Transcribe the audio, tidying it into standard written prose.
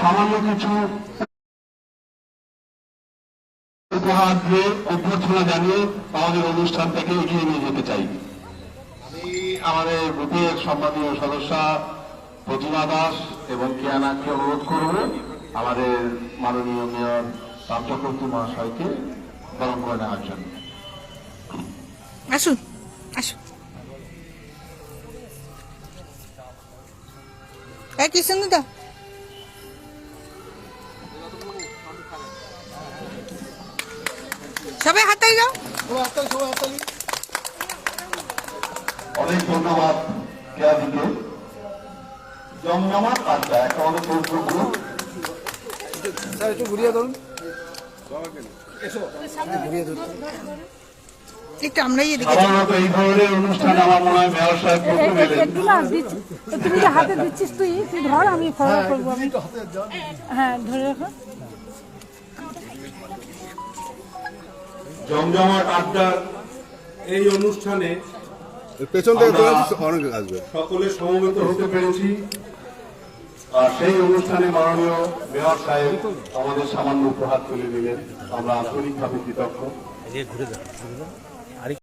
সামান্য কিছু উপহার দিয়ে অভ্যর্থনা জানিয়ে আমাদের অনুষ্ঠানটাকে এগিয়ে নিয়ে যেতে চাই। আমি আমাদের গ্রুপের সম্মানীয় সদস্যা প্রতিমা দাস এবং কিয়ানাকে অনুরোধ করব আমাদের মাননীয় মেয়র রাম চক্রবর্তী মহাশয়কে বরণ করে নেওয়ার জন্য। আসুন আসুন। কৃষ্ণ দা সবাই হাততালি দাও। অনেক ধন্যবাদ কেয়াদিকে। জমজমাট আড্ডা একটা আমাদের পবিত্র গ্রুপ। স্যার একটু ঘুরিয়ে ধরুন, একটু আমরাই এদিকে সাধারণত এই ধরনের অনুষ্ঠান আমার মনে হয় মেয়র সাহেব করতে পেলেন। তুই যে হাতে দিচ্ছিস, তুই ধর, আমি ফরওয়ার্ড করবো। আমি হ্যাঁ ধরে রাখো। জমজমাট আড্ডার এই অনুষ্ঠানে পেছন থেকে অনেক আসবে, সকলে সমবেত হতে পেরেছি। আর সেই অনুষ্ঠানে মাননীয় মেয়র সাহেব আমাদের সামান্য উপহার তুলে দিলেন, আমরা আন্তরিকভাবে কৃতজ্ঞ।